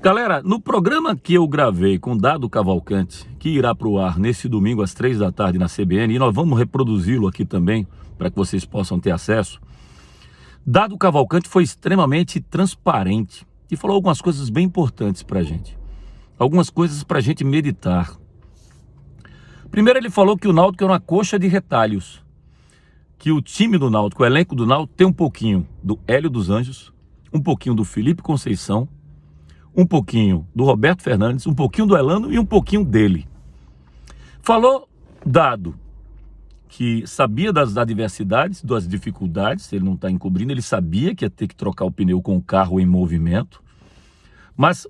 Galera, no programa que eu gravei com Dado Cavalcante, que irá para o ar nesse domingo às 3 da tarde na CBN, e nós vamos reproduzi-lo aqui também, para que vocês possam ter acesso, Dado Cavalcante foi extremamente transparente e falou algumas coisas bem importantes para a gente. Algumas coisas para a gente meditar. Primeiro, ele falou que o Náutico é uma coxa de retalhos, que o time do Náutico, o elenco do Náutico, tem um pouquinho do Hélio dos Anjos, um pouquinho do Felipe Conceição, um pouquinho do Roberto Fernandes, um pouquinho do Elano e um pouquinho dele. Falou Dado que sabia das adversidades, das dificuldades, ele não está encobrindo, ele sabia que ia ter que trocar o pneu com o carro em movimento, mas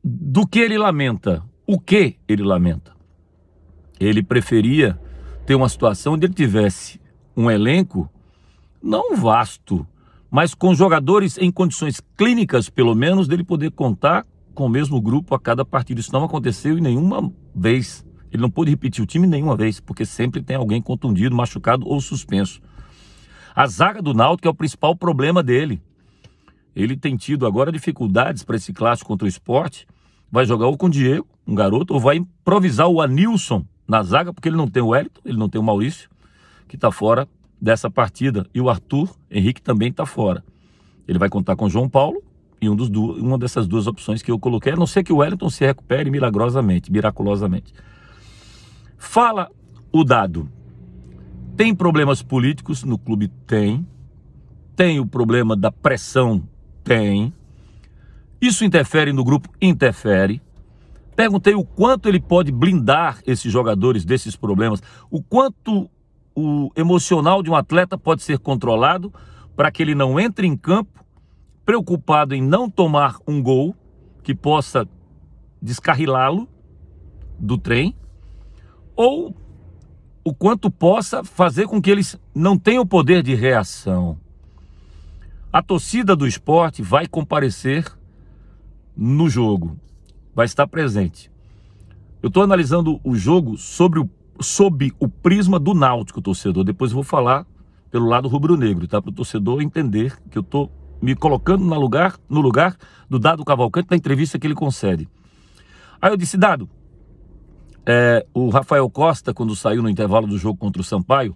do que ele lamenta? O que ele lamenta? Ele preferia ter uma situação onde ele tivesse um elenco não vasto, mas com jogadores em condições clínicas, pelo menos, dele poder contar com o mesmo grupo a cada partida. Isso não aconteceu em nenhuma vez. Ele não pôde repetir o time nenhuma vez, porque sempre tem alguém contundido, machucado ou suspenso. A zaga do Náutico é o principal problema dele. Ele tem tido agora dificuldades para esse clássico contra o Sport. Vai jogar ou com o Diego, um garoto, ou vai improvisar o Anilson na zaga, porque ele não tem o Wellington, ele não tem o Maurício, que está fora dessa partida. E o Arthur Henrique também está fora. Ele vai contar com o João Paulo e uma dessas duas opções que eu coloquei, a não ser que o Wellington se recupere miraculosamente. Fala o Dado. Tem problemas políticos no clube? Tem. Tem o problema da pressão? Tem. Isso interfere no grupo? Interfere. Perguntei o quanto ele pode blindar esses jogadores desses problemas, o quanto o emocional de um atleta pode ser controlado para que ele não entre em campo preocupado em não tomar um gol que possa descarrilá-lo do trem, ou o quanto possa fazer com que eles não tenham poder de reação. A torcida do Sport vai comparecer no jogo, vai estar presente. Eu estou analisando o jogo sob o prisma do Náutico, torcedor. Depois eu vou falar pelo lado rubro-negro, tá? Para o torcedor entender que eu estou me colocando no lugar do Dado Cavalcante na entrevista que ele concede. Aí eu disse, Dado, o Rafael Costa, quando saiu no intervalo do jogo contra o Sampaio,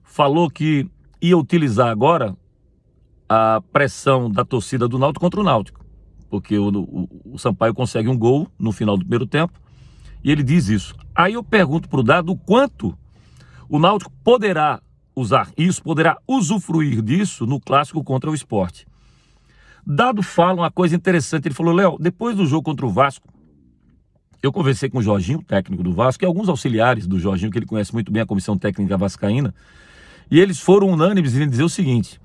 falou que ia utilizar agora a pressão da torcida do Náutico contra o Náutico, porque o Sampaio consegue um gol no final do primeiro tempo, e ele diz isso. Aí eu pergunto para o Dado o quanto o Náutico poderá usar isso, poderá usufruir disso no clássico contra o Sport. Dado fala uma coisa interessante, ele falou, Léo, depois do jogo contra o Vasco, eu conversei com o Jorginho, técnico do Vasco, e alguns auxiliares do Jorginho, que ele conhece muito bem a comissão técnica vascaína, e eles foram unânimes em dizer o seguinte: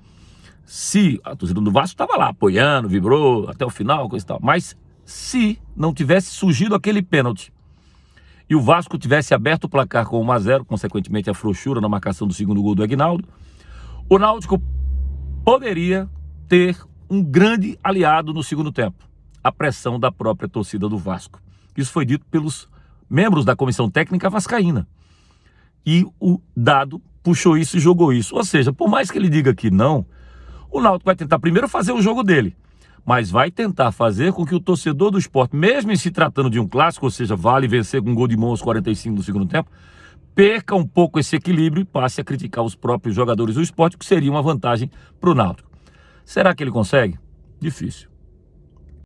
se a torcida do Vasco estava lá apoiando, vibrou até o final, coisa e tal, mas se não tivesse surgido aquele pênalti e o Vasco tivesse aberto o placar com 1-0, consequentemente a frouxura na marcação do segundo gol do Aguinaldo, o Náutico poderia ter um grande aliado no segundo tempo: a pressão da própria torcida do Vasco. Isso foi dito pelos membros da comissão técnica vascaína. E o Dado puxou isso e jogou isso. Ou seja, por mais que ele diga que não, o Náutico vai tentar primeiro fazer o jogo dele, mas vai tentar fazer com que o torcedor do Sport, mesmo em se tratando de um clássico, ou seja, vale vencer com um gol de mão aos 45 do segundo tempo, perca um pouco esse equilíbrio e passe a criticar os próprios jogadores do Sport, que seria uma vantagem para o Náutico. Será que ele consegue? Difícil.